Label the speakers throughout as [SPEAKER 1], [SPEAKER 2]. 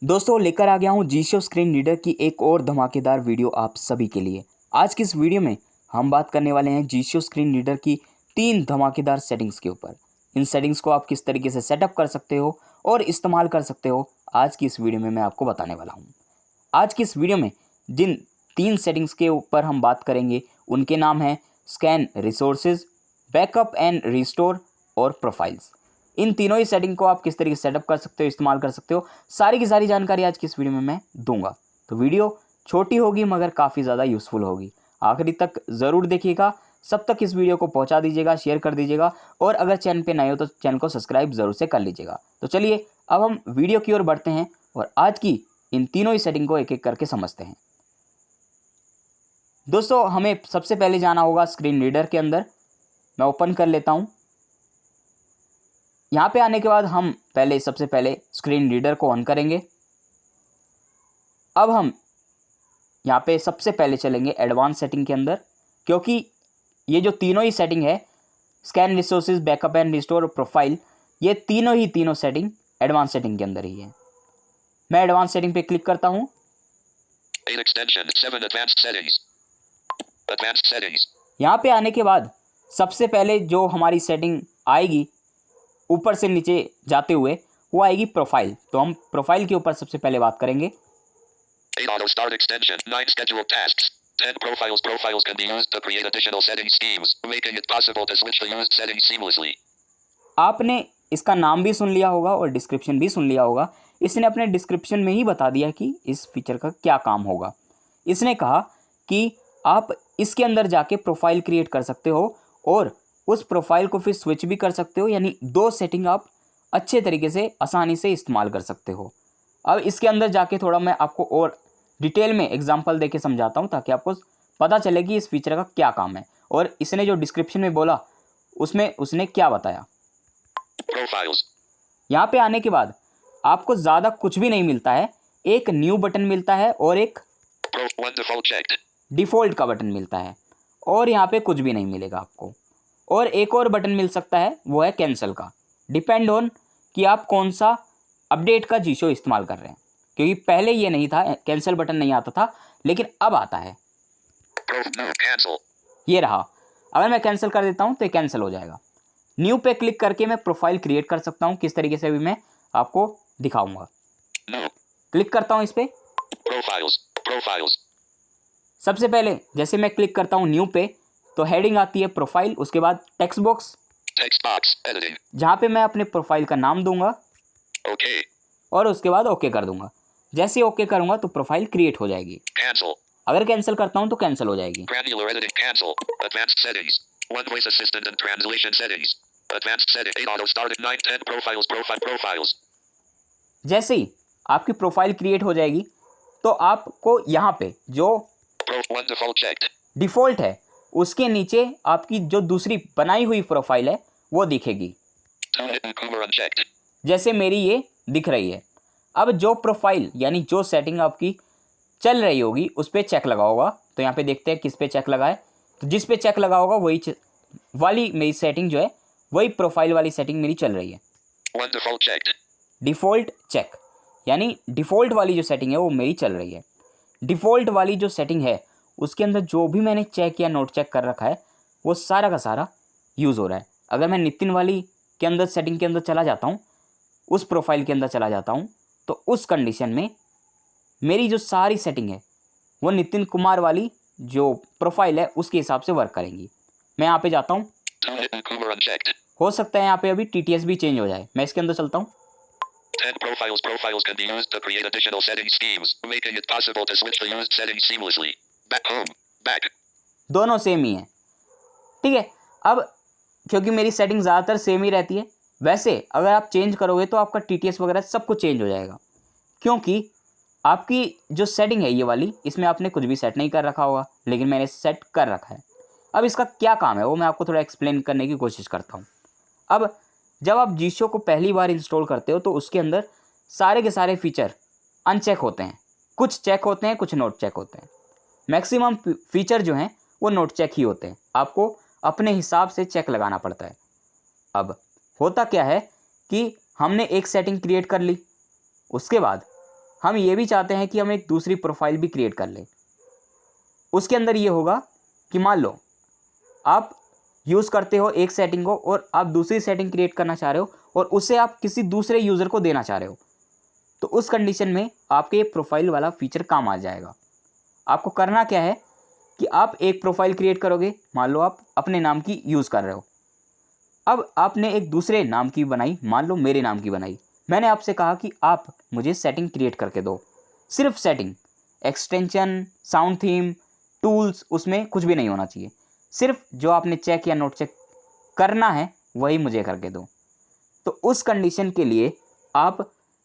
[SPEAKER 1] दोस्तों लेकर आ गया हूँ जीशो स्क्रीन रीडर की एक और धमाकेदार वीडियो आप सभी के लिए। आज की इस वीडियो में हम बात करने वाले हैं जीशो स्क्रीन रीडर की 3 धमाकेदार सेटिंग्स के ऊपर। इन सेटिंग्स को आप किस तरीके से सेटअप कर सकते हो और इस्तेमाल कर सकते हो, आज की इस वीडियो में मैं आपको बताने वाला हूँ। आज की इस वीडियो में जिन 3 सेटिंग्स के ऊपर हम बात करेंगे उनके नाम हैं scan resources, backup and restore और प्रोफाइल्स। इन तीनों ही सेटिंग को आप किस तरीके से सेटअप कर सकते हो, इस्तेमाल कर सकते हो, सारी की सारी जानकारी आज की इस वीडियो में मैं दूंगा। तो वीडियो छोटी होगी मगर काफ़ी ज़्यादा यूज़फुल होगी, आखिरी तक ज़रूर देखिएगा। सब तक इस वीडियो को पहुंचा दीजिएगा, शेयर कर दीजिएगा और अगर चैनल पे नए हो तो चैनल को सब्सक्राइब ज़रूर से कर लीजिएगा। तो चलिए अब हम वीडियो की ओर बढ़ते हैं और आज की इन तीनों ही सेटिंग को एक एक करके समझते हैं। दोस्तों हमें सबसे पहले जाना होगा स्क्रीन रीडर के अंदर। मैं ओपन कर लेता हूँ। यहाँ पे आने के बाद हम सबसे पहले स्क्रीन रीडर को ऑन करेंगे। अब हम यहाँ पे सबसे पहले चलेंगे एडवांस सेटिंग के अंदर, क्योंकि ये जो तीनों ही सेटिंग है scan resources, backup and restore और प्रोफाइल, ये तीनों सेटिंग एडवांस सेटिंग के अंदर ही है। मैं एडवांस सेटिंग पे क्लिक करता हूँ। यहाँ पे आने के बाद सबसे पहले जो हमारी सेटिंग आएगी ऊपर से नीचे जाते हुए वो आएगी प्रोफाइल। तो हम प्रोफाइल के ऊपर सबसे पहले बात करेंगे।
[SPEAKER 2] Auto start extension, 9 scheduled tasks, 10 profiles. Profiles can be used to create additional setting schemes, making it possible to switch the used settings seamlessly.
[SPEAKER 1] आपने इसका नाम भी सुन लिया होगा और डिस्क्रिप्शन भी सुन लिया होगा। इसने अपने डिस्क्रिप्शन में ही बता दिया कि इस फीचर का क्या काम होगा। इसने कहा कि आप इसके अंदर जाके प्रोफाइल क्रिएट कर सकते हो और उस प्रोफाइल को फिर स्विच भी कर सकते हो, यानी 2 सेटिंग आप अच्छे तरीके से आसानी से इस्तेमाल कर सकते हो। अब इसके अंदर जाके थोड़ा मैं आपको और डिटेल में एग्जांपल देके समझाता हूँ ताकि आपको पता चले कि इस फीचर का क्या काम है और इसने जो डिस्क्रिप्शन में बोला उसमें उसने क्या बताया।
[SPEAKER 2] Profiles.
[SPEAKER 1] यहाँ पे आने के बाद आपको ज़्यादा कुछ भी नहीं मिलता है, एक न्यू बटन मिलता है और एक
[SPEAKER 2] One default checked.
[SPEAKER 1] डिफ़ॉल्ट का बटन मिलता है और यहाँ पे कुछ भी नहीं मिलेगा आपको। और एक और बटन मिल सकता है, वो है कैंसिल का। डिपेंड ऑन कि आप कौन सा अपडेट का जीशो इस्तेमाल कर रहे हैं, क्योंकि पहले ये नहीं था, कैंसिल बटन नहीं आता था, लेकिन अब आता है।
[SPEAKER 2] No, cancel.
[SPEAKER 1] ये रहा। अगर मैं कैंसिल कर देता हूँ तो ये कैंसिल हो जाएगा। न्यू पे क्लिक करके मैं प्रोफाइल क्रिएट कर सकता हूँ, किस तरीके से भी मैं आपको दिखाऊंगा।
[SPEAKER 2] No.
[SPEAKER 1] क्लिक करता हूँ इस पर।
[SPEAKER 2] Profiles.
[SPEAKER 1] सबसे पहले जैसे मैं क्लिक करता हूँ न्यू पे तो हेडिंग आती है प्रोफाइल, उसके बाद text box
[SPEAKER 2] Text box. Editing.
[SPEAKER 1] जहाँ पे मैं अपने प्रोफाइल का नाम दूंगा
[SPEAKER 2] Okay.
[SPEAKER 1] और उसके बाद ओके कर दूंगा। जैसे ओके करूंगा तो प्रोफाइल क्रिएट हो जाएगी।
[SPEAKER 2] Cancel.
[SPEAKER 1] अगर कैंसिल करता हूं तो कैंसिल हो जाएगी।
[SPEAKER 2] Granular editing. Cancel. Advanced settings. One voice assistant and translation settings. Advanced setting. 8 auto start at 9 10 profiles. Profiles.
[SPEAKER 1] जैसे ही आपकी प्रोफाइल क्रिएट हो जाएगी तो आपको यहाँ पे जो
[SPEAKER 2] One default checked.
[SPEAKER 1] डिफ़ॉल्ट है उसके नीचे आपकी जो दूसरी बनाई हुई प्रोफाइल है वो दिखेगी।
[SPEAKER 2] Tone hidden Kumar unchecked.
[SPEAKER 1] जैसे मेरी ये दिख रही है। अब जो प्रोफाइल यानी जो सेटिंग आपकी चल रही होगी उस पर चेक लगा होगा। तो यहाँ पे देखते हैं किस पे चेक लगा है। तो जिस पे चेक लगा होगा वही वाली मेरी सेटिंग जो है, वही प्रोफाइल वाली सेटिंग मेरी चल रही है।
[SPEAKER 2] One default checked.
[SPEAKER 1] Default check, यानी डिफ़ॉल्ट वाली जो सेटिंग है वो मेरी चल रही है। डिफ़ॉल्ट वाली जो सेटिंग है उसके अंदर जो भी मैंने चेक या नोट चेक कर रखा है वो सारा का सारा यूज़ हो रहा है। अगर मैं नितिन वाली के अंदर सेटिंग के अंदर चला जाता हूँ, उस प्रोफाइल के अंदर चला जाता हूँ, तो उस कंडीशन में मेरी जो सारी सेटिंग है वो नितिन कुमार वाली जो प्रोफाइल है उसके हिसाब से वर्क करेंगी। मैं यहाँ पे जाता हूँ।
[SPEAKER 2] Tone hidden Kumar unchecked.
[SPEAKER 1] हो सकता है यहाँ पे अभी TTS भी चेंज हो जाए। मैं इसके अंदर चलता हूँ।
[SPEAKER 2] 10 profiles. Profiles can be used to create additional setting schemes, making it possible to switch the used settings seamlessly. Back home. Back.
[SPEAKER 1] दोनों सेम ही हैं, ठीक है। अब क्योंकि मेरी सेटिंग ज़्यादातर सेम ही रहती है, वैसे अगर आप चेंज करोगे तो आपका TTS वगैरह सब कुछ चेंज हो जाएगा, क्योंकि आपकी जो सेटिंग है ये वाली, इसमें आपने कुछ भी सेट नहीं कर रखा होगा, लेकिन मैंने सेट कर रखा है। अब इसका क्या काम है वो मैं आपको थोड़ा एक्सप्लेन करने की कोशिश करता हूँ। अब जब आप जीशो को पहली बार इंस्टॉल करते हो तो उसके अंदर सारे के सारे फीचर अनचेक होते हैं। कुछ चेक होते हैं, कुछ नोट चेक होते हैं। मैक्सिमम फीचर जो हैं वो नोट चेक ही होते हैं, आपको अपने हिसाब से चेक लगाना पड़ता है। अब होता क्या है कि हमने एक सेटिंग क्रिएट कर ली, उसके बाद हम ये भी चाहते हैं कि हम एक दूसरी प्रोफाइल भी क्रिएट कर लें। उसके अंदर ये होगा कि मान लो आप यूज़ करते हो एक सेटिंग को और आप दूसरी सेटिंग क्रिएट करना चाह रहे हो और उसे आप किसी दूसरे यूज़र को देना चाह रहे हो, तो उस कंडीशन में आपके ये प्रोफाइल वाला फीचर काम आ जाएगा। आपको करना क्या है कि आप एक प्रोफाइल क्रिएट करोगे, मान लो आप अपने नाम की यूज़ कर रहे हो। अब आपने एक दूसरे नाम की बनाई, मान लो मेरे नाम की बनाई। मैंने आपसे कहा कि आप मुझे सेटिंग क्रिएट करके दो, सिर्फ setting, extension, sound theme, tools, उसमें कुछ भी नहीं होना चाहिए। सिर्फ जो आपने चेक या नोट चेक करना है वही मुझे करके दो। तो उस कंडीशन के लिए आप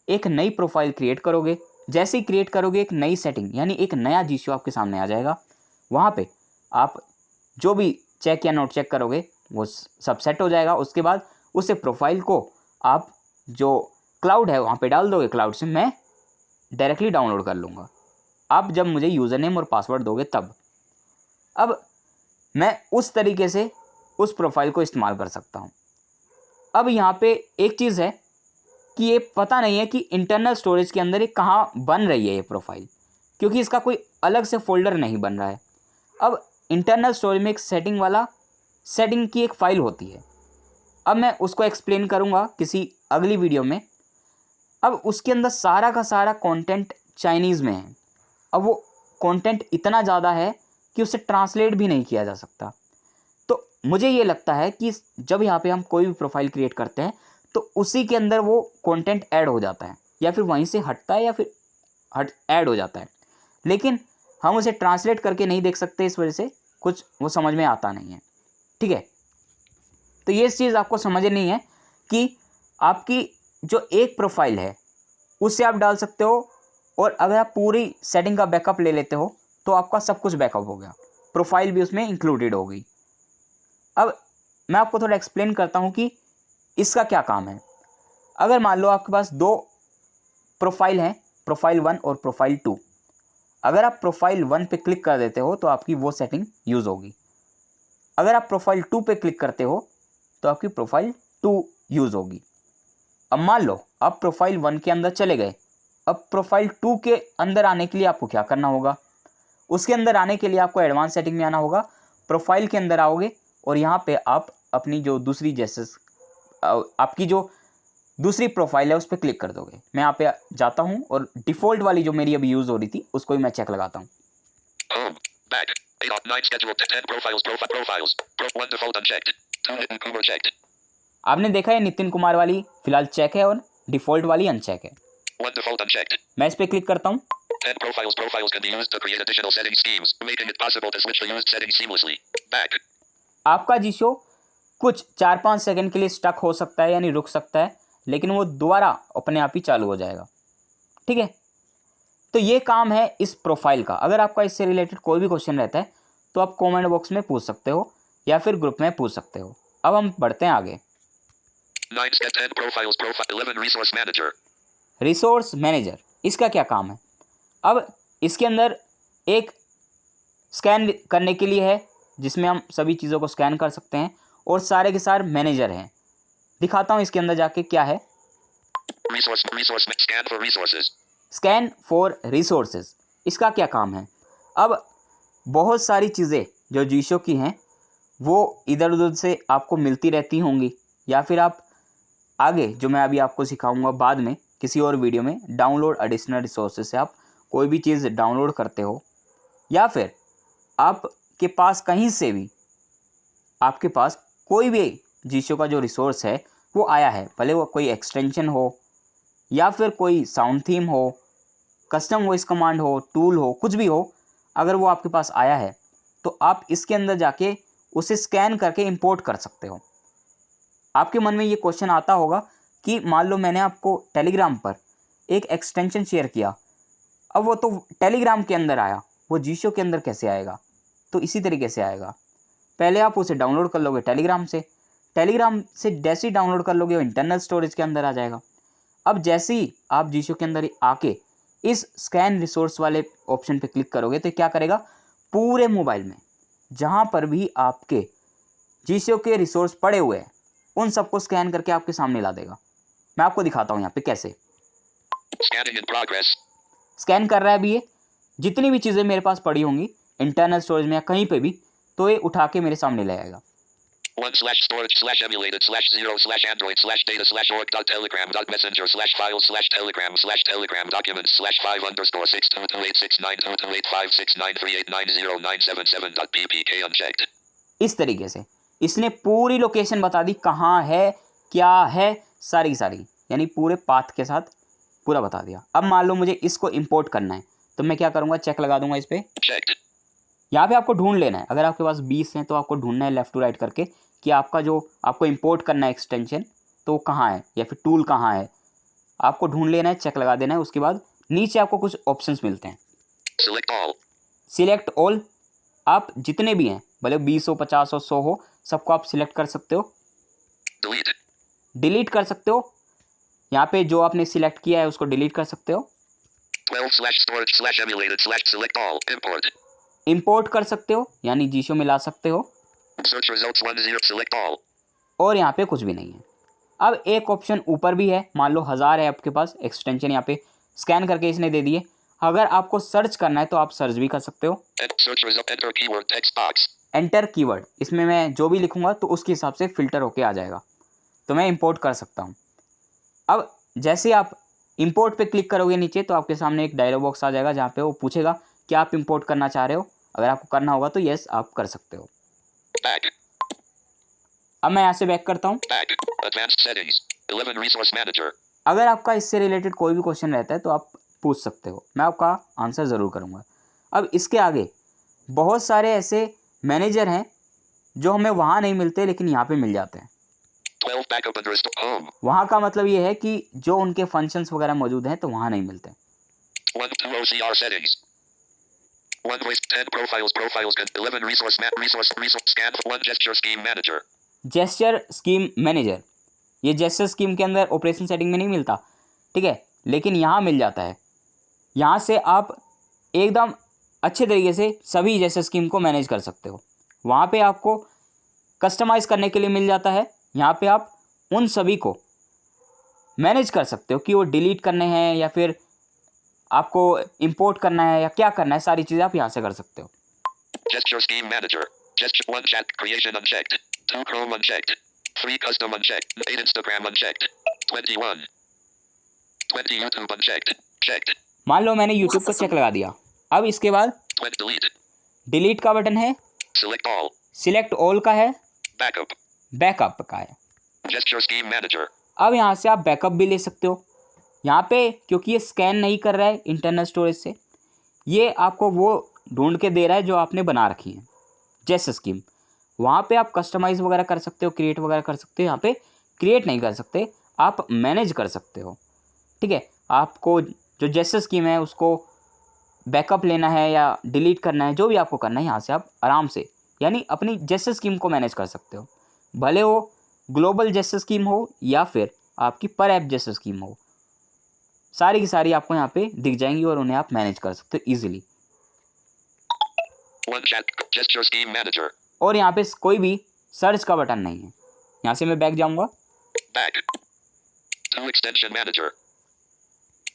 [SPEAKER 1] एक नई प्रोफाइल क्रिएट करोगे। जैसे ही क्रिएट करोगे एक नई सेटिंग यानी एक नया जीशो आपके सामने आ जाएगा। वहाँ पे आप जो भी चेक या नोट चेक करोगे वो सब सेट हो जाएगा। उसके बाद उसे प्रोफाइल को आप जो क्लाउड है वहाँ पे डाल दोगे, क्लाउड से मैं डायरेक्टली डाउनलोड कर लूँगा। आप जब मुझे यूज़र नेम और पासवर्ड दोगे तब। अब मैं उस तरीके से उस प्रोफाइल को इस्तेमाल कर सकता हूँ। अब यहाँ पे एक चीज़ है कि ये पता नहीं है कि इंटरनल स्टोरेज के अंदर ये कहाँ बन रही है ये प्रोफाइल, क्योंकि इसका कोई अलग से फ़ोल्डर नहीं बन रहा है। अब इंटरनल स्टोरेज में एक सेटिंग की एक फ़ाइल होती है। अब मैं उसको एक्सप्लेन करूँगा किसी अगली वीडियो में। अब उसके अंदर सारा का सारा कंटेंट चाइनीज़ में है। अब वो कंटेंट इतना ज़्यादा है कि उसे ट्रांसलेट भी नहीं किया जा सकता। तो मुझे ये लगता है कि जब यहाँ पे हम कोई भी प्रोफाइल क्रिएट करते हैं तो उसी के अंदर वो कंटेंट ऐड हो जाता है, या फिर वहीं से हटता है या फिर ऐड हो जाता है, लेकिन हम उसे ट्रांसलेट करके नहीं देख सकते। इस वजह से कुछ वो समझ में आता नहीं है। ठीक है, तो ये चीज़ आपको समझनी है कि आपकी जो एक प्रोफाइल है उससे आप डाल सकते हो, और अगर आप पूरी सेटिंग का बैकअप ले लेते हो तो आपका सब कुछ बैकअप हो गया, प्रोफाइल भी उसमें इंक्लूडेड हो गई। अब मैं आपको थोड़ा एक्सप्लेन करता हूँ कि इसका क्या काम है। अगर मान लो आपके पास दो प्रोफाइल हैं, प्रोफाइल 1 और प्रोफाइल 2। अगर आप प्रोफाइल 1 पे क्लिक कर देते हो तो आपकी वो सेटिंग यूज़ होगी। अगर आप प्रोफाइल 2 पे क्लिक करते हो तो आपकी प्रोफाइल 2 यूज़ होगी। अब मान लो आप प्रोफाइल 1 के अंदर चले गए। अब प्रोफाइल 2 के अंदर आने के लिए आपको क्या करना होगा? उसके अंदर आने के लिए आपको एडवांस सेटिंग में आना होगा। प्रोफाइल के अंदर आओगे और यहाँ पे आप अपनी जो दूसरी आपकी जो दूसरी प्रोफाइल है उस पर क्लिक कर दोगे। मैं यहाँ पे जाता हूँ और डिफ़ॉल्ट वाली जो मेरी अभी यूज़ हो रही थी उसको ही मैं चेक लगाता हूँ।
[SPEAKER 2] Home. Back. 8 on 9 scheduled. 10 profiles. Profiles. 1 default unchecked. 2 hidden Kumar checked.
[SPEAKER 1] आपने देखा है नितिन कुमार वाली फिलहाल चेक है और डिफ़ॉल्ट वाली अनचेक है।
[SPEAKER 2] 1 default unchecked.
[SPEAKER 1] मैं इस पर क्लिक करता हूँ।
[SPEAKER 2] 10 profiles. Profiles can be used to create additional setting schemes, making it possible to switch the used settings seamlessly. Back.
[SPEAKER 1] आपका जीशो कुछ 4-5 सेकंड के लिए स्टक हो सकता है यानी रुक सकता है, लेकिन वो दोबारा अपने आप ही चालू हो जाएगा। ठीक है, तो ये काम है इस प्रोफाइल का। अगर आपका इससे रिलेटेड कोई भी क्वेश्चन रहता है तो आप कमेंट बॉक्स में पूछ सकते हो या फिर ग्रुप में पूछ सकते हो। अब हम बढ़ते हैं आगे।
[SPEAKER 2] 10 profiles. 11 resource manager.
[SPEAKER 1] Resource manager, इसका क्या काम है? अब इसके अंदर एक स्कैन करने के लिए है जिसमें हम सभी चीज़ों को स्कैन कर सकते हैं, और सारे के सारे मैनेजर हैं। दिखाता हूँ इसके अंदर जाके क्या है।
[SPEAKER 2] Resource. Scan for resources.
[SPEAKER 1] Scan for resources, इसका क्या काम है? अब बहुत सारी चीज़ें जो जीशो की हैं वो इधर उधर से आपको मिलती रहती होंगी, या फिर आप आगे जो मैं अभी आपको सिखाऊंगा बाद में किसी और वीडियो में, डाउनलोड एडिशनल रिसोर्सेज से आप कोई भी चीज़ डाउनलोड करते हो, या फिर आपके पास कहीं से भी आपके पास कोई भी जीशो का जो रिसोर्स है वो आया है, भले वो कोई एक्सटेंशन हो या फिर कोई साउंड थीम हो, कस्टम वॉइस कमांड हो, टूल हो, कुछ भी हो, अगर वो आपके पास आया है तो आप इसके अंदर जाके उसे स्कैन करके इंपोर्ट कर सकते हो। आपके मन में ये क्वेश्चन आता होगा कि मान लो मैंने आपको टेलीग्राम पर एक एक्सटेंशन शेयर किया, अब वो तो टेलीग्राम के अंदर आया, वो जीशो के अंदर कैसे आएगा? तो इसी तरीके से आएगा। पहले आप उसे डाउनलोड कर लोगे टेलीग्राम से जैसे ही डाउनलोड कर लोगे वो इंटरनल स्टोरेज के अंदर आ जाएगा। अब जैसे ही आप जीशो के अंदर आके इस स्कैन रिसोर्स वाले ऑप्शन पे क्लिक करोगे तो क्या करेगा? पूरे मोबाइल में जहाँ पर भी आपके जीशो के रिसोर्स पड़े हुए हैं उन सबको स्कैन करके आपके सामने ला देगा। मैं आपको दिखाता हूँ यहाँ पे कैसे।
[SPEAKER 2] Scanning in progress.
[SPEAKER 1] स्कैन कर रहा है अभी ये, जितनी भी चीज़ें मेरे पास पड़ी होंगी इंटरनल स्टोरेज में या कहीं पे भी, तो ये उठा के मेरे सामने ले आएगा।
[SPEAKER 2] 1//storage/emulated/android/telegram.messanger/files/telegram.documents/5_store6228628909777.ppk unchecked.
[SPEAKER 1] इस तरीके से इसने पूरी लोकेशन बता दी, कहाँ है, क्या है, सारी की सारी, यानी पूरे पाथ के साथ पूरा बता दिया। अब मान लो मुझे इसको इंपोर्ट करना है, तो मैं क्या करूँगा, चेक लगा दूंगा इस पर।
[SPEAKER 2] Checked.
[SPEAKER 1] यहाँ पे आपको ढूंढ लेना है, अगर आपके पास 20 हैं तो आपको ढूंढना है लेफ्ट टू राइट करके कि आपका जो आपको इंपोर्ट करना है एक्सटेंशन, तो वो कहाँ है या फिर टूल कहाँ है, आपको ढूंढ लेना है, चेक लगा देना है। उसके बाद नीचे आपको कुछ ऑप्शंस मिलते हैं,
[SPEAKER 2] Select all.
[SPEAKER 1] Select all. आप जितने भी हैं, भले 20 हो, 50 हो, 100 हो, सबको आप सिलेक्ट कर सकते हो,
[SPEAKER 2] Delete.
[SPEAKER 1] डिलीट कर सकते हो। यहाँ पे जो आपने सिलेक्ट किया है उसको डिलीट कर सकते हो,
[SPEAKER 2] 12/storage/emulated/select all. Import.
[SPEAKER 1] इंपोर्ट कर सकते हो, यानी जीशो में ला सकते हो,
[SPEAKER 2] Search results 10. Select all.
[SPEAKER 1] और यहाँ पे कुछ भी नहीं है। अब एक ऑप्शन ऊपर भी है, मान लो 1000 है आपके पास एक्सटेंशन, यहाँ पे स्कैन करके इसने दे दिए। अगर आपको सर्च करना है तो आप सर्च भी कर सकते हो,
[SPEAKER 2] Search result. Enter keyword text box.
[SPEAKER 1] Enter keyword, इसमें मैं जो भी लिखूंगा तो उसके हिसाब से फ़िल्टर होके आ जाएगा, तो मैं इंपोर्ट कर सकता हूँ। अब जैसे आप इंपोर्ट पे क्लिक करोगे नीचे, तो आपके सामने एक डायलॉग बॉक्स आ जाएगा जहाँ पे वो पूछेगा कि आप इंपोर्ट करना चाह रहे हो। अगर आपको करना होगा तो येस आप कर सकते हो।
[SPEAKER 2] Back.
[SPEAKER 1] अब मैं यहाँ से बैक करता हूँ।
[SPEAKER 2] Back. Advanced settings. 11 resource manager.
[SPEAKER 1] अगर आपका इससे रिलेटेड कोई भी क्वेश्चन रहता है तो आप पूछ सकते हो, मैं आपका आंसर ज़रूर करूँगा। अब इसके आगे बहुत सारे ऐसे मैनेजर हैं जो हमें वहाँ नहीं मिलते लेकिन यहाँ पे मिल जाते हैं।
[SPEAKER 2] 12 backup and restore home.
[SPEAKER 1] वहाँ का मतलब ये है कि जो उनके फंक्शंस वगैरह मौजूद हैं तो वहाँ नहीं मिलते।
[SPEAKER 2] 1 2 OCR settings. 1 voice 10 profiles 11 resource scan 1 gesture scheme manager.
[SPEAKER 1] Gesture scheme manager, ये जेस्चर स्कीम के अंदर ऑपरेशन सेटिंग में नहीं मिलता, ठीक है, लेकिन यहाँ मिल जाता है। यहाँ से आप एकदम अच्छे तरीके से सभी जेस्चर स्कीम को मैनेज कर सकते हो। वहाँ पे आपको कस्टमाइज़ करने के लिए मिल जाता है, यहाँ पे आप उन सभी को मैनेज कर सकते हो कि वो डिलीट करने हैं या फिर आपको इंपोर्ट करना है या क्या करना है, सारी चीज़ें आप यहाँ से कर सकते हो।
[SPEAKER 2] Gesture scheme manager. Gesture 1 chat creation unchecked. 2 Chrome unchecked. 3 custom unchecked. 8 Instagram unchecked. 21. 20 YouTube unchecked. Checked.
[SPEAKER 1] मान लो मैंने YouTube को चेक लगा दिया। अब इसके बाद
[SPEAKER 2] 20 delete.
[SPEAKER 1] डिलीट का बटन है,
[SPEAKER 2] Select all.
[SPEAKER 1] सिलेक्ट ऑल का है,
[SPEAKER 2] Backup.
[SPEAKER 1] बैकअप का है।
[SPEAKER 2] Gesture scheme manager.
[SPEAKER 1] अब यहाँ से आप बैकअप भी ले सकते हो। यहाँ पे क्योंकि ये स्कैन नहीं कर रहा है इंटरनल स्टोरेज से, ये आपको वो ढूंढ के दे रहा है जो आपने बना रखी है जेस्चर स्कीम। वहाँ पे आप कस्टमाइज़ वगैरह कर सकते हो, क्रिएट वगैरह कर सकते हो। यहाँ पे क्रिएट नहीं कर सकते, आप मैनेज कर सकते हो, ठीक है। आपको जो जेस्चर स्कीम है उसको बैकअप लेना है या डिलीट करना है, जो भी आपको करना है, यहाँ से आप आराम से यानी अपनी जेस्चर स्कीम को मैनेज कर सकते हो। भले वो ग्लोबल जेस्चर स्कीम हो या फिर आपकी पर ऐप जेस्चर स्कीम हो, सारी की सारी आपको यहाँ पे दिख जाएंगी और उन्हें आप मैनेज कर सकते हो easily.
[SPEAKER 2] 1 chat gesture scheme manager.
[SPEAKER 1] और यहाँ पे कोई भी सर्च का बटन नहीं है। यहाँ से मैं बैक जाऊँगा।
[SPEAKER 2] Back. 2 extension manager.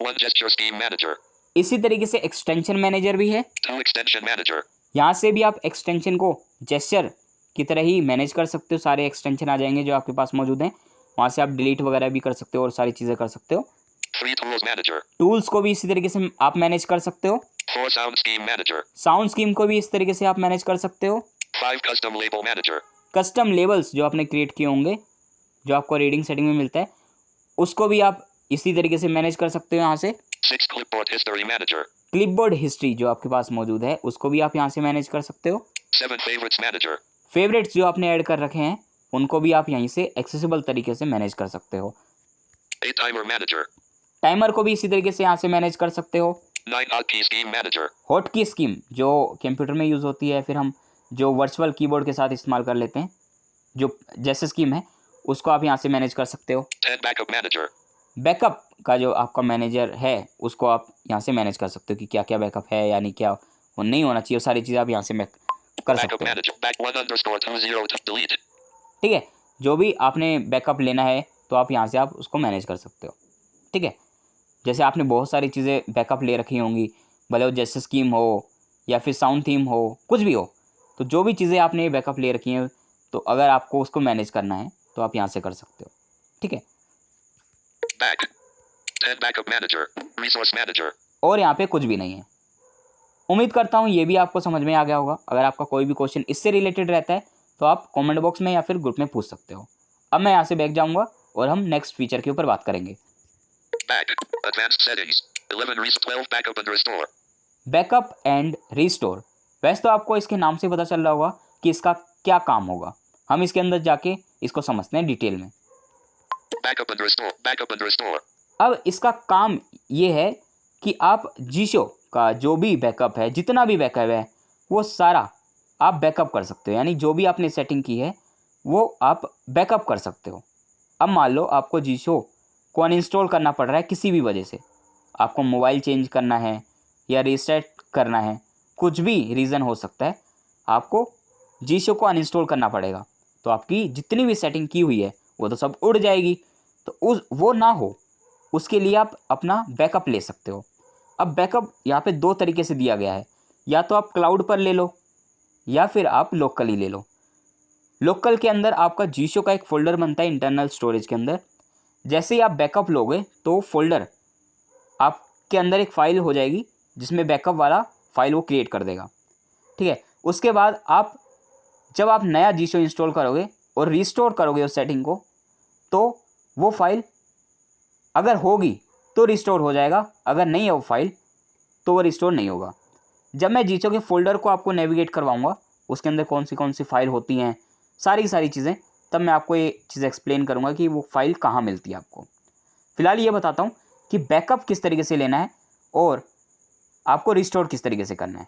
[SPEAKER 2] 1 gesture scheme manager.
[SPEAKER 1] इसी तरीके से एक्सटेंशन मैनेजर भी है।
[SPEAKER 2] 2 extension manager.
[SPEAKER 1] यहाँ से भी आप एक्सटेंशन को जेस्चर की तरह ही मैनेज कर सकते हो। सारे एक्सटेंशन आ जाएंगे जो आपके पास मौजूद हैं, वहाँ से आप डिलीट वगैरह भी कर सकते हो और सारी चीज़ें कर सकते हो।
[SPEAKER 2] 3 tools manager.
[SPEAKER 1] टूल्स को भी इसी तरीके से आप मैनेज कर सकते हो।
[SPEAKER 2] 4 sound scheme manager.
[SPEAKER 1] Sound scheme को भी इस तरीके से आप मैनेज कर सकते हो।
[SPEAKER 2] 5 custom label manager.
[SPEAKER 1] Custom labels जो आपने क्रिएट किए होंगे, जो आपको रीडिंग सेटिंग में मिलता है, उसको भी आप इसी तरीके से मैनेज कर सकते हो। यहाँ से
[SPEAKER 2] 6 clipboard history manager.
[SPEAKER 1] Clipboard history जो आपके पास मौजूद है उसको भी आप यहाँ से मैनेज कर सकते हो।
[SPEAKER 2] 7 favorites manager.
[SPEAKER 1] फेवरेट्स जो आपने ऐड कर रखे हैं उनको भी आप यहीं से एक्सेसिबल तरीके से मैनेज कर सकते हो।
[SPEAKER 2] 8 timer manager.
[SPEAKER 1] टाइमर को भी इसी तरीके से यहाँ से मैनेज कर सकते हो।
[SPEAKER 2] 9 hotkey scheme manager.
[SPEAKER 1] हॉट की स्कीम जो कंप्यूटर में यूज़ होती है, फिर हम जो वर्चुअल कीबोर्ड के साथ इस्तेमाल कर लेते हैं, जो जैसे स्कीम है, उसको आप यहाँ से मैनेज कर सकते हो।
[SPEAKER 2] 10 backup manager.
[SPEAKER 1] बैकअप का जो आपका मैनेजर है उसको आप यहाँ से मैनेज कर सकते हो कि क्या क्या बैकअप है, यानी क्या वो नहीं होना चाहिए, वो सारी चीज़ें आप यहाँ से कर
[SPEAKER 2] Backup
[SPEAKER 1] सकते हो।
[SPEAKER 2] manager. Back 1_20 delete.
[SPEAKER 1] ठीक है, जो भी आपने बैकअप लेना है तो आप यहाँ से आप उसको मैनेज कर सकते हो, ठीक है। जैसे आपने बहुत सारी चीज़ें बैकअप ले रखी होंगी, भले वो जैसे स्कीम हो या फिर साउंड थीम हो, कुछ भी हो, तो जो भी चीज़ें आपने बैकअप ले रखी हैं, तो अगर आपको उसको मैनेज करना है तो आप यहाँ से कर सकते हो। ठीक है,
[SPEAKER 2] Back. 10 Backup Manager. Resource Manager.
[SPEAKER 1] और यहाँ पे कुछ भी नहीं है। उम्मीद करता हूँ ये भी आपको समझ में आ गया होगा। अगर आपका कोई भी क्वेश्चन इससे रिलेटेड रहता है तो आप कमेंट बॉक्स में या फिर ग्रुप में पूछ सकते हो। अब मैं यहाँ से बैक जाऊँगा और हम नेक्स्ट फीचर के ऊपर बात करेंगे।
[SPEAKER 2] Back. Advanced settings. 12 backup and restore.
[SPEAKER 1] Backup and restore. वैसे तो आपको इसके नाम से पता चल रहा होगा कि इसका क्या काम होगा। हम इसके अंदर जाके इसको समझते हैं डिटेल में।
[SPEAKER 2] Backup and restore. Backup and restore.
[SPEAKER 1] अब इसका काम ये है कि आप जीशो का जो भी बैकअप है, जितना भी बैकअप है, वो सारा आप बैकअप कर सकते हो। यानी जो भी आपने सेटिंग की है वो आप बैकअप कर सकते हो। अब मान लो आपको जीशो को अनइंस्टॉल करना पड़ रहा है किसी भी वजह से, आपको मोबाइल चेंज करना है या रीसेट करना है, कुछ भी रीज़न हो सकता है, आपको जीशो को अनइंस्टॉल करना पड़ेगा। तो आपकी जितनी भी सेटिंग की हुई है वो तो सब उड़ जाएगी। तो वो ना हो उसके लिए आप अपना बैकअप ले सकते हो। अब बैकअप यहाँ पे दो तरीके से दिया गया है, या तो आप क्लाउड पर ले लो या फिर आप लोकली ले लो। लोकल के अंदर आपका जीशो का एक फ़ोल्डर बनता है इंटरनल स्टोरेज के अंदर। जैसे ही आप बैकअप लोगे तो फ़ोल्डर आपके अंदर एक फ़ाइल हो जाएगी जिसमें बैकअप वाला फ़ाइल वो क्रिएट कर देगा। ठीक है, उसके बाद जब आप नया जीशो इंस्टॉल करोगे और रिस्टोर करोगे उस सेटिंग को, तो वो फाइल अगर होगी तो रिस्टोर हो जाएगा, अगर नहीं है वो फाइल तो वो रिस्टोर नहीं होगा। जब मैं जीशो के फ़ोल्डर को आपको नेविगेट करवाऊँगा, उसके अंदर कौन सी फाइल होती हैं, सारी चीज़ें, तब मैं आपको ये चीज़ एक्सप्लेन करूँगा कि वो फाइल कहाँ मिलती है आपको। फ़िलहाल ये बताता हूँ कि बैकअप किस तरीके से लेना है और आपको रिस्टोर किस तरीके से करना है,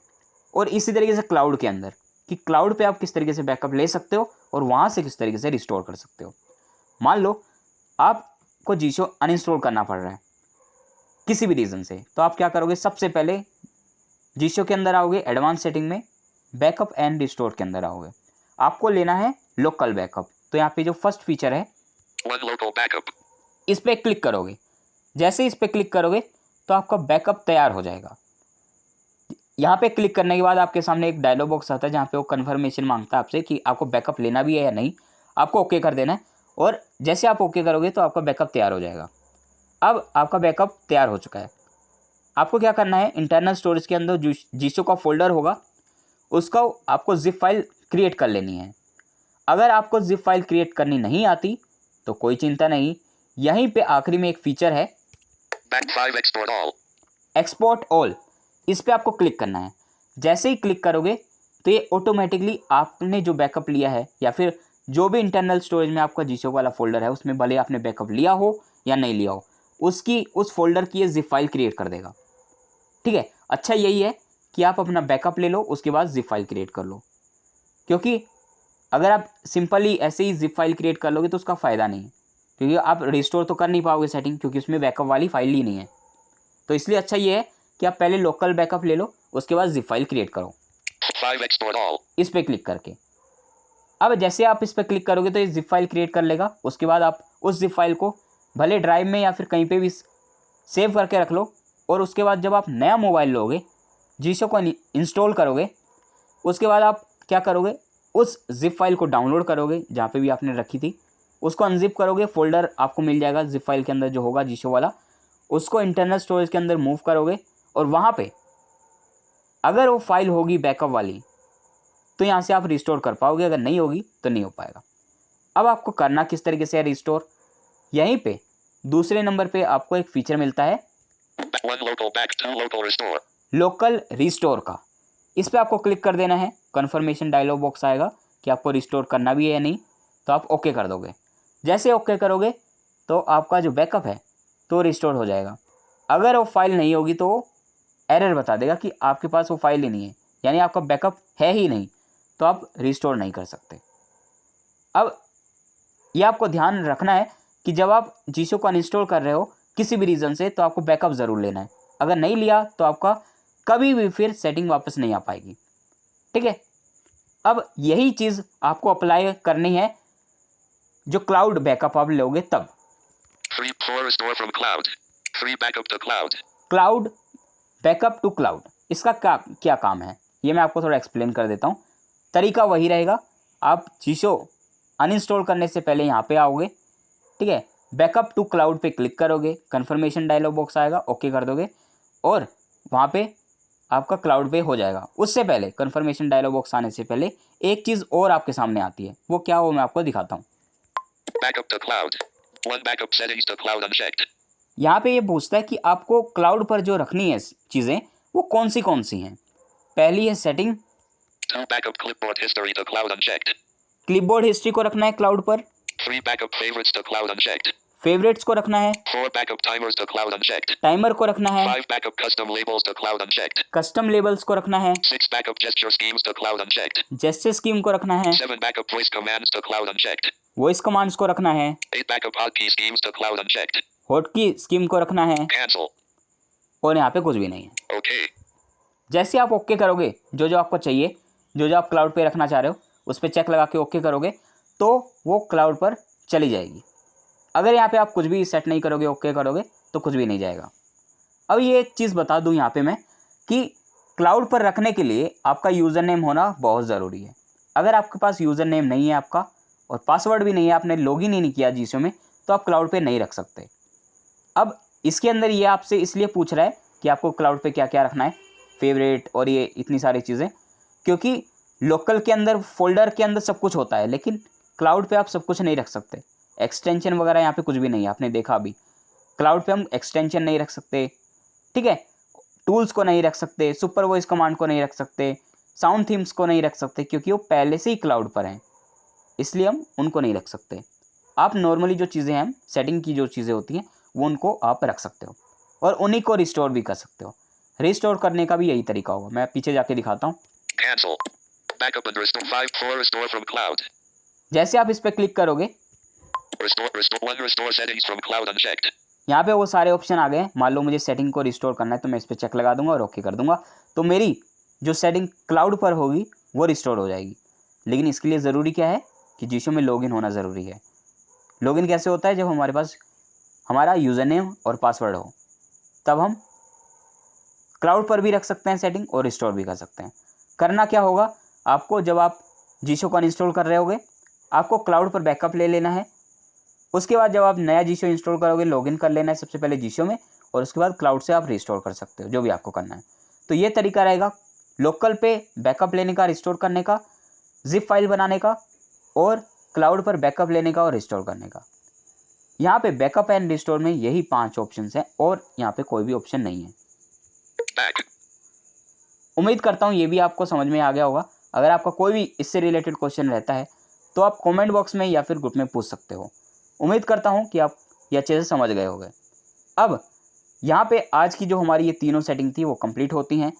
[SPEAKER 1] और इसी तरीके से क्लाउड के अंदर कि क्लाउड पे आप किस तरीके से बैकअप ले सकते हो और वहाँ से किस तरीके से रिस्टोर कर सकते हो। मान लो आपको जीशो अनइंस्टॉल करना पड़ रहा है किसी भी रीज़न से, तो आप क्या करोगे, सबसे पहले जीशो के अंदर आओगे, एडवांस सेटिंग में बैकअप एंड रिस्टोर के अंदर आओगे, आपको लेना है लोकल बैकअप। तो यहाँ पे जो फर्स्ट फीचर है
[SPEAKER 2] One local backup.
[SPEAKER 1] इस पर क्लिक करोगे। जैसे इस पर क्लिक करोगे तो आपका बैकअप तैयार हो जाएगा। यहाँ पे क्लिक करने के बाद आपके सामने एक डायलॉग बॉक्स आता है जहाँ पे वो कन्फर्मेशन मांगता है आपसे कि आपको बैकअप लेना भी है या नहीं। आपको ओके कर देना है, और जैसे आप ओके करोगे तो आपका बैकअप तैयार हो जाएगा। अब आपका बैकअप तैयार हो चुका है। आपको क्या करना है, इंटरनल स्टोरेज के अंदर जो जीशो का फोल्डर होगा उसका आपको जिप फाइल क्रिएट कर लेनी है। अगर आपको जिप फाइल क्रिएट करनी नहीं आती तो कोई चिंता नहीं, यहीं पे आखिरी में एक फीचर है
[SPEAKER 2] Back 5 export all.
[SPEAKER 1] Export all. इस पर आपको क्लिक करना है। जैसे ही क्लिक करोगे तो ये ऑटोमेटिकली आपने जो बैकअप लिया है या फिर जो भी इंटरनल स्टोरेज में आपका जीशो वाला फोल्डर है उसमें भले आपने बैकअप लिया हो या नहीं लिया हो, उसकी उस फोल्डर की ये जिप फाइल क्रिएट कर देगा। ठीक है, अच्छा यही है कि आप अपना बैकअप ले लो, उसके बाद जिप फाइल क्रिएट कर लो, क्योंकि अगर आप सिंपली ऐसे ही जिप फाइल क्रिएट कर लोगे तो उसका फ़ायदा नहीं है, क्योंकि आप रिस्टोर तो कर नहीं पाओगे सेटिंग, क्योंकि उसमें बैकअप वाली फाइल ही नहीं है। तो इसलिए अच्छा ये है कि आप पहले लोकल बैकअप ले लो, उसके बाद जिप फाइल क्रिएट करो
[SPEAKER 2] 5 export all.
[SPEAKER 1] इस पर क्लिक करके। अब जैसे आप इस पर क्लिक करोगे तो ये जिप फाइल क्रिएट कर लेगा। उसके बाद आप उस जिप फाइल को भले ड्राइव में या फिर कहीं पे भी सेव करके रख लो, और उसके बाद जब आप नया मोबाइल लोगे, जीशो को इंस्टॉल करोगे, उसके बाद आप क्या करोगे, उस जिप फाइल को डाउनलोड करोगे जहाँ पे भी आपने रखी थी, उसको अनजिप करोगे, फोल्डर आपको मिल जाएगा जिप फाइल के अंदर जो होगा जीशो वाला, उसको इंटरनल स्टोरेज के अंदर मूव करोगे, और वहाँ पे अगर वो फाइल होगी बैकअप वाली तो यहाँ से आप रिस्टोर कर पाओगे, अगर नहीं होगी तो नहीं हो पाएगा। अब आपको करना किस तरीके से है रिस्टोर, यहीं पे दूसरे नंबर पे आपको एक फीचर मिलता है
[SPEAKER 2] 1 local back 2 local restore.
[SPEAKER 1] Local restore का। इस पर आपको क्लिक कर देना है। कन्फर्मेशन डायलॉग बॉक्स आएगा कि आपको रिस्टोर करना भी है या नहीं, तो आप ओके कर दोगे। जैसे ओके करोगे तो आपका जो बैकअप है तो रिस्टोर हो जाएगा। अगर वो फाइल नहीं होगी तो एरर बता देगा कि आपके पास वो फाइल ही नहीं है, यानी आपका बैकअप है ही नहीं, तो आप रिस्टोर नहीं कर सकते। अब ये आपको ध्यान रखना है कि जब आप जीशो को अनइंस्टॉल कर रहे हो किसी भी रीज़न से, तो आपको बैकअप ज़रूर लेना है। अगर नहीं लिया तो आपका कभी भी फिर सेटिंग वापस नहीं आ पाएगी। ठीक है, अब यही चीज़ आपको अप्लाई करनी है जो क्लाउड बैकअप आप लोगे तब।
[SPEAKER 2] 3 4 restore from cloud. Free backup to cloud.
[SPEAKER 1] Cloud backup to cloud, इसका क्या क्या काम है ये मैं आपको थोड़ा एक्सप्लेन कर देता हूँ। तरीका वही रहेगा, आप जीशो अनइंस्टॉल करने से पहले यहाँ पे आओगे, ठीक है, बैकअप टू क्लाउड पे क्लिक करोगे, कन्फर्मेशन डायलॉग बॉक्स आएगा, ओके कर दोगे और वहाँ पे आपका क्लाउड पे हो जाएगा। उससे पहले कन्फर्मेशन डायलॉग बॉक्स आने से पहले एक चीज़ और आपके सामने आती है, वो क्या हो मैं आपको दिखाता हूँ।
[SPEAKER 2] Backup to cloud. One backup settings to cloud unchecked.
[SPEAKER 1] यहाँ पे ये पूछता है कि आपको क्लाउड पर जो रखनी है चीज़ें वो कौन सी हैं। पहली है setting,
[SPEAKER 2] Two backup clipboard history to cloud unchecked.
[SPEAKER 1] Clipboard history को रखना है क्लाउड पर,
[SPEAKER 2] Three backup favorites to cloud unchecked.
[SPEAKER 1] Favourites को रखना है,
[SPEAKER 2] Four backup timers to cloud unchecked.
[SPEAKER 1] Timer को रखना है,
[SPEAKER 2] Five backup custom labels to cloud unchecked.
[SPEAKER 1] Custom labels को रखना है,
[SPEAKER 2] Six backup gesture schemes to cloud unchecked.
[SPEAKER 1] Gesture scheme को रखना है,
[SPEAKER 2] Seven backup voice commands to cloud unchecked.
[SPEAKER 1] Voice commands को रखना है,
[SPEAKER 2] Eight backup hotkey schemes to cloud unchecked.
[SPEAKER 1] Hotkey scheme को रखना है
[SPEAKER 2] Cancel.
[SPEAKER 1] और यहाँ पे कुछ भी नहीं है।
[SPEAKER 2] Okay.
[SPEAKER 1] जैसे आप ओके करोगे, जो आपको चाहिए, जो आप क्लाउड पे रखना चाह रहे हो उस पर चेक लगा के ओके करोगे तो वो क्लाउड पर चली जाएगी। अगर यहाँ पे आप कुछ भी सेट नहीं करोगे, ओके करोगे तो कुछ भी नहीं जाएगा। अब ये एक चीज़ बता दूँ यहाँ पे मैं कि क्लाउड पर रखने के लिए आपका यूज़र नेम होना बहुत ज़रूरी है। अगर आपके पास यूज़र नेम नहीं है आपका और पासवर्ड भी नहीं है, आपने लॉगिन ही नहीं किया जीशो में, तो आप क्लाउड पे नहीं रख सकते। अब इसके अंदर ये आपसे इसलिए पूछ रहा है कि आपको क्लाउड पे क्या क्या रखना है, फेवरेट और ये इतनी सारी चीज़ें, क्योंकि लोकल के अंदर फोल्डर के अंदर सब कुछ होता है लेकिन क्लाउड पे आप सब कुछ नहीं रख सकते। एक्सटेंशन वगैरह यहाँ पे कुछ भी नहीं है, आपने देखा अभी क्लाउड पे हम एक्सटेंशन नहीं रख सकते, ठीक है, टूल्स को नहीं रख सकते, सुपर वॉइस कमांड को नहीं रख सकते, साउंड थीम्स को नहीं रख सकते क्योंकि वो पहले से ही क्लाउड पर हैं, इसलिए हम उनको नहीं रख सकते। आप नॉर्मली जो चीज़ें हैं, सेटिंग की जो चीज़ें होती हैं वो उनको आप रख सकते हो और उन्हीं को रिस्टोर भी कर सकते हो। रिस्टोर करने का भी यही तरीका होगा, मैं पीछे जाके दिखाता हूँ।
[SPEAKER 2] Cancel. Backup and restore. 5 4 restore from cloud.
[SPEAKER 1] जैसे आप इस पर क्लिक करोगे
[SPEAKER 2] Restore 1 restore settings from cloud unchecked.
[SPEAKER 1] यहाँ पे वो सारे ऑप्शन आ गए। मान लो मुझे सेटिंग को रिस्टोर करना है तो मैं इस पर चेक लगा दूंगा और ओके कर दूंगा, तो मेरी जो सेटिंग क्लाउड पर होगी वो रिस्टोर हो जाएगी। लेकिन इसके लिए ज़रूरी क्या है कि जीशो में लॉगिन होना ज़रूरी है। लॉगिन कैसे होता है? जब हमारे पास हमारा यूज़र नेम और पासवर्ड हो, तब हम क्लाउड पर भी रख सकते हैं सेटिंग और रिस्टोर भी कर सकते हैं। करना क्या होगा आपको, जब आप जीशो को इंस्टॉल कर रहे होगे आपको क्लाउड पर बैकअप ले लेना है। उसके बाद जब आप नया जीशो इंस्टॉल करोगे लॉगिन कर लेना है सबसे पहले जीशो में, और उसके बाद क्लाउड से आप रिस्टोर कर सकते हो जो भी आपको करना है। तो ये तरीका रहेगा लोकल पे बैकअप लेने का, रिस्टोर करने का, जिप फाइल बनाने का और क्लाउड पर बैकअप लेने का और रिस्टोर करने का। यहाँ पे बैकअप एंड रिस्टोर में यही 5 ऑप्शन हैं और यहाँ पे कोई भी ऑप्शन नहीं है।
[SPEAKER 2] Back.
[SPEAKER 1] उम्मीद करता हूँ ये भी आपको समझ में आ गया होगा। अगर आपका कोई भी इससे रिलेटेड क्वेश्चन रहता है तो आप कमेंट बॉक्स में या फिर ग्रुप में पूछ सकते हो। उम्मीद करता हूँ कि आप ये अच्छे से समझ गए होंगे। अब यहाँ पे आज की जो हमारी ये तीनों सेटिंग थी वो कंप्लीट होती हैं।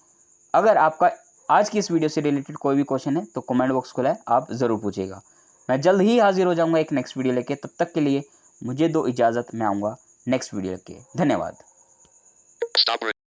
[SPEAKER 1] अगर आपका आज की इस वीडियो से रिलेटेड कोई भी क्वेश्चन है तो कमेंट बॉक्स खुला है, आप ज़रूर पूछिएगा। मैं जल्द ही हाजिर हो जाऊँगा एक नेक्स्ट वीडियो लेके। तब तक के लिए मुझे दो इजाज़त, मैं आऊँगा नेक्स्ट वीडियो लेके। धन्यवाद।
[SPEAKER 2] Stop.